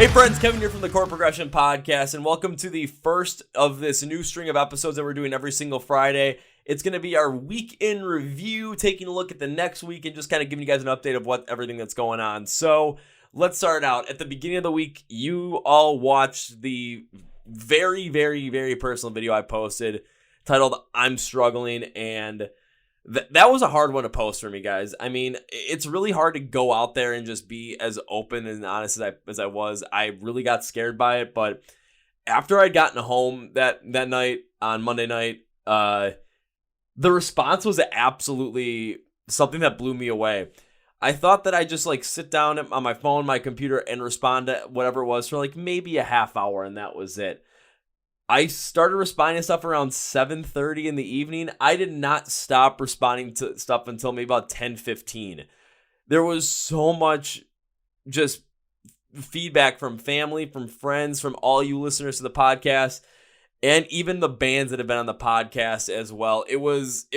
Hey friends, Kevin here from the Chord Progression Podcast, and welcome to the first of this new string of episodes that we're doing every single Friday. It's going to be our week in review, taking a look at the next week and just kind of giving you guys an update of everything that's going on. So let's start out. At the beginning of the week, you all watched the very, very, very personal video I posted titled I'm Struggling, and that was a hard one to post for me, guys. I mean, it's really hard to go out there and just be as open and honest as I was. I really got scared by it, but after I'd gotten home that night on Monday night, the response was absolutely something that blew me away. I thought that I'd just sit down on my phone, my computer, and respond to whatever it was for maybe a half hour, and that was it. I started responding to stuff around 7:30 in the evening. I did not stop responding to stuff until maybe about 10:15. There was so much just feedback from family, from friends, from all you listeners to the podcast, and even the bands that have been on the podcast as well. It was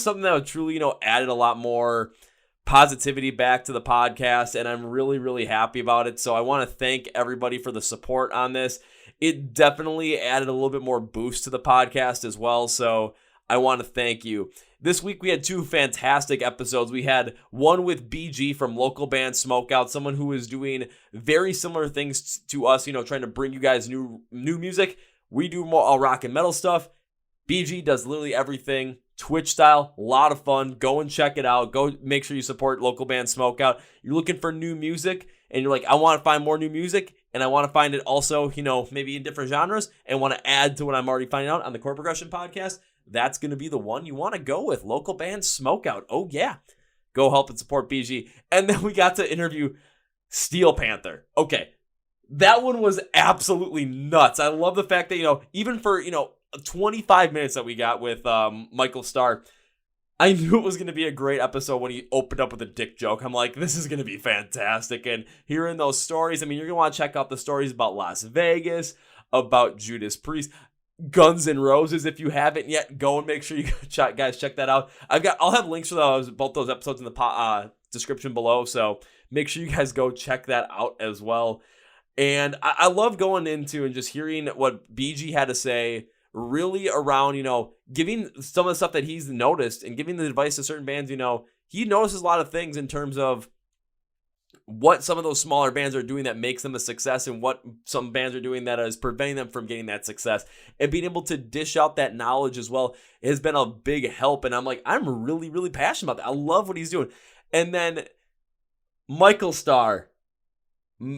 something that truly, added a lot more positivity back to the podcast, and I'm really, really happy about it. So I want to thank everybody for the support on this. It definitely added a little bit more boost to the podcast as well, so I want to thank you. This week we had two fantastic episodes. We had one with BG from Local Band Smokeout, someone who is doing very similar things to us, trying to bring you guys new music. We do more all rock and metal stuff. BG does literally everything, Twitch style, a lot of fun. Go and check it out. Go make sure you support Local Band Smokeout. You're looking for new music, and you're like, I want to find more new music, and I want to find it also, maybe in different genres, and want to add to what I'm already finding out on the Chord Progression Podcast. That's going to be the one you want to go with, Local Band Smokeout. Oh, yeah. Go help and support BG. And then we got to interview Steel Panther. Okay. That one was absolutely nuts. I love the fact that, even for, 25 minutes that we got with Michael Starr, I knew it was going to be a great episode when he opened up with a dick joke. I'm like, this is going to be fantastic. And hearing those stories, you're going to want to check out the stories about Las Vegas, about Judas Priest, Guns N' Roses. If you haven't yet, go and make sure you guys check that out. I'll have links for both those episodes in the description below. So make sure you guys go check that out as well. And I love going into and just hearing what BG had to say, really around, giving some of the stuff that he's noticed and giving the advice to certain bands. He notices a lot of things in terms of what some of those smaller bands are doing that makes them a success, and what some bands are doing that is preventing them from getting that success, and being able to dish out that knowledge as well has been a big help. And I'm really, really passionate about that. I love what he's doing. And then Michael Starr,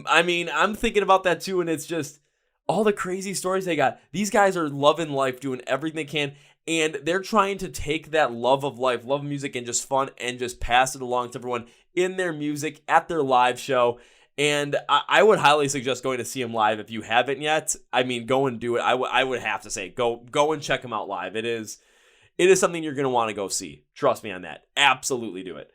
I'm thinking about that too, and it's just all the crazy stories they got. These guys are loving life, doing everything they can, and they're trying to take that love of life, love of music, and just fun, and just pass it along to everyone in their music, at their live show. And I would highly suggest going to see them live if you haven't yet. Go and do it. I would have to say, go and check them out live. It is something you're going to want to go see. Trust me on that. Absolutely do it.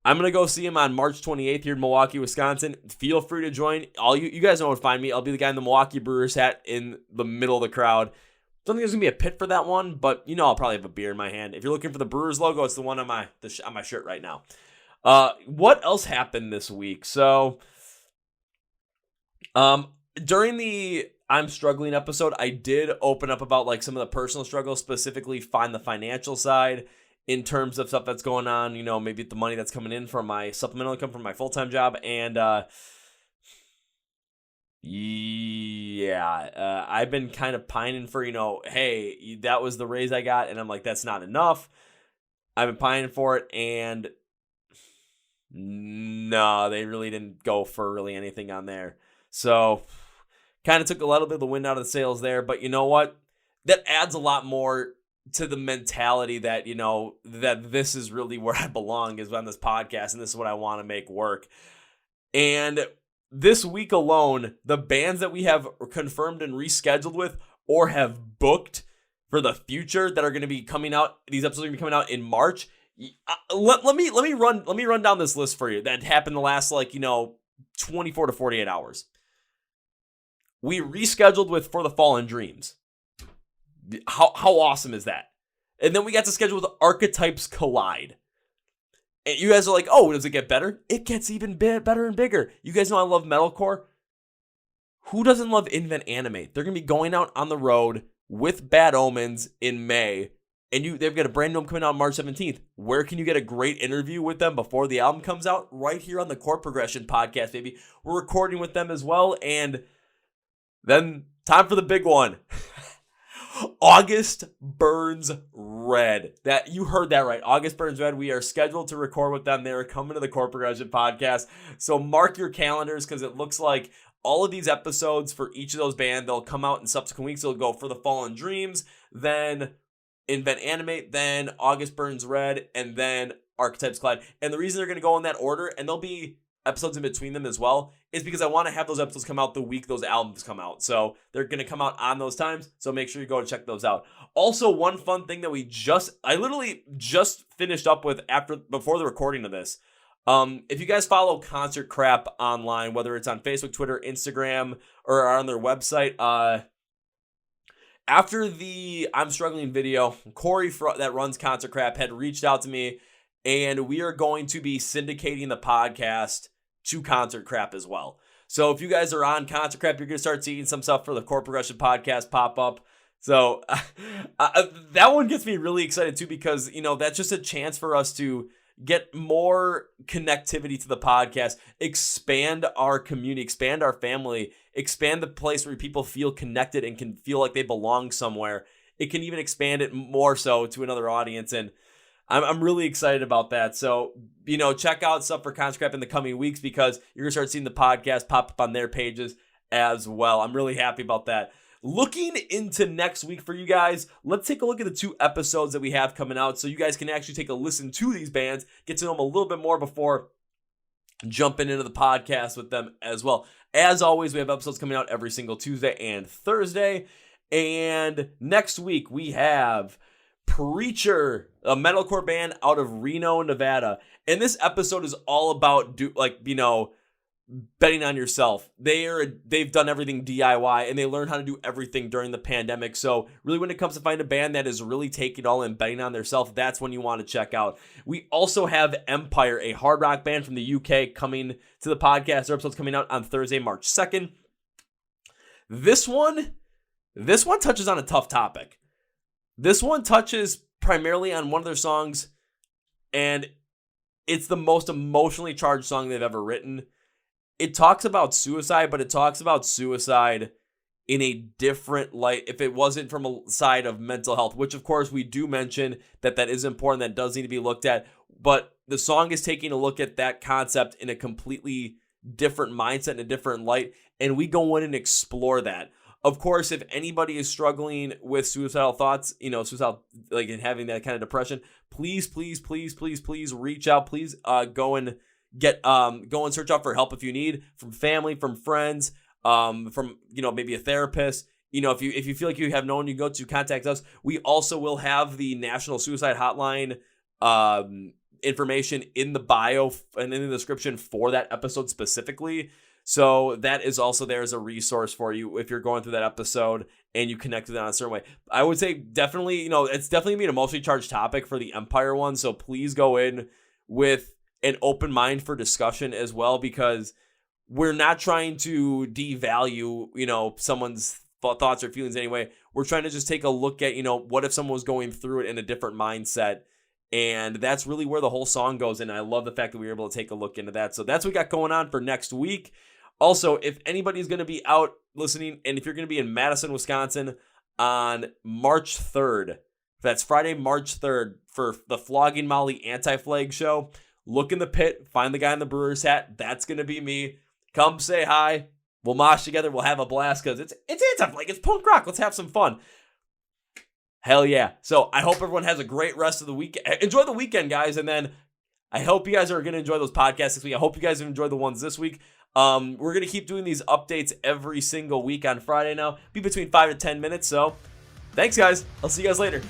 I'm going to go see him on March 28th here in Milwaukee, Wisconsin. Feel free to join. All you guys know where to find me. I'll be the guy in the Milwaukee Brewers hat in the middle of the crowd. Don't think there's going to be a pit for that one, but I'll probably have a beer in my hand. If you're looking for the Brewers logo, it's the one on my shirt right now. What else happened this week? So, during the I'm Struggling episode, I did open up about some of the personal struggles, specifically find the financial side, in terms of stuff that's going on, maybe the money that's coming in from my supplemental income from my full-time job. And, I've been kind of pining for, hey, that was the raise I got. And I'm like, that's not enough. I've been pining for it. And no, they really didn't go for really anything on there. So kind of took a little bit of the wind out of the sails there. But you know what? That adds a lot more to the mentality that, that this is really where I belong, is on this podcast, and this is what I want to make work. And this week alone, the bands that we have confirmed and rescheduled with, or have booked for the future, that are going to be coming out, these episodes are going to be coming out in March. Let me run down this list for you that happened the last 24 to 48 hours. We rescheduled with For the Fallen Dreams. How awesome is that? And then we got to schedule with Archetypes Collide. And you guys are like, oh, does it get better? It gets even better and bigger. You guys know I love metalcore. who doesn't love Invent Animate? They're going to be going out on the road with Bad Omens in May, and they've got a brand new album coming out March 17th. Where can you get a great interview with them before the album comes out? Right here on the Chord Progression podcast, baby. We're recording with them as well, and then time for the big one. August Burns Red. That you heard that right. August Burns Red. We are scheduled to record with them. They are coming to the Chord Progression podcast. So mark your calendars, because it looks like all of these episodes for each of those bands, they'll come out in subsequent weeks. They'll go For the Fallen Dreams, then Invent Animate, then August Burns Red, and then Archetypes Collide. And the reason they're going to go in that order, and there'll be episodes in between them as well, is because I want to have those episodes come out the week those albums come out. So they're going to come out on those times. So make sure you go and check those out. Also, one fun thing that I literally just finished up with before the recording of this. If you guys follow Concert Crap online, whether it's on Facebook, Twitter, Instagram, or on their website, after the I'm Struggling video, Corey that runs Concert Crap had reached out to me, and we are going to be syndicating the podcast to Concert Crap as well. So if you guys are on Concert Crap, you're going to start seeing some stuff for the Chord Progression podcast pop up. So that one gets me really excited too, because, that's just a chance for us to get more connectivity to the podcast, expand our community, expand our family, expand the place where people feel connected and can feel like they belong somewhere. It can even expand it more so to another audience, and I'm really excited about that. So, check out stuff for Concert Crap in the coming weeks, because you're going to start seeing the podcast pop up on their pages as well. I'm really happy about that. Looking into next week for you guys, let's take a look at the 2 episodes that we have coming out, so you guys can actually take a listen to these bands, get to know them a little bit more before jumping into the podcast with them as well. As always, we have episodes coming out every single Tuesday and Thursday. And next week we have Preacher, a metalcore band out of Reno, Nevada. And this episode is all about betting on yourself. They've done everything DIY, and they learned how to do everything during the pandemic. So really, when it comes to find a band that is really taking it all and betting on themselves, that's when you want to check out. We also have Empire, a hard rock band from the UK, coming to the podcast. Their episode's coming out on Thursday, March 2nd. This one touches on a tough topic. This one touches primarily on one of their songs, and it's the most emotionally charged song they've ever written. It talks about suicide, but it talks about suicide in a different light. If it wasn't from a side of mental health, which of course we do mention that is important, that does need to be looked at. But the song is taking a look at that concept in a completely different mindset and a different light. And we go in and explore that. Of course, if anybody is struggling with suicidal thoughts, suicidal, like, and having that kind of depression, please reach out. Please go and search out for help if you need, from family, from friends, from maybe a therapist. If you feel like you have no one you go to, contact us. We also will have the National Suicide Hotline information in the bio and in the description for that episode specifically. So that is also there as a resource for you if you're going through that episode and you connect with it in a certain way. I would say definitely, it's definitely going to be an emotionally charged topic for the Empire one. So please go in with an open mind for discussion as well, because we're not trying to devalue, someone's thoughts or feelings anyway. We're trying to just take a look at, what if someone was going through it in a different mindset. And that's really where the whole song goes. And I love the fact that we were able to take a look into that. So that's what we got going on for next week. Also, if anybody's going to be out listening, and if you're going to be in Madison, Wisconsin on March 3rd, that's Friday, March 3rd, for the Flogging Molly Anti-Flag show, look in the pit, find the guy in the Brewers hat. That's going to be me. Come say hi. We'll mosh together. We'll have a blast, because it's Anti-Flag. It's punk rock. Let's have some fun. Hell yeah. So I hope everyone has a great rest of the week. Enjoy the weekend, guys. And then I hope you guys are going to enjoy those podcasts this week. I hope you guys have enjoyed the ones this week. We're going to keep doing these updates every single week on Friday now. Be between 5 to 10 minutes. So thanks, guys. I'll see you guys later.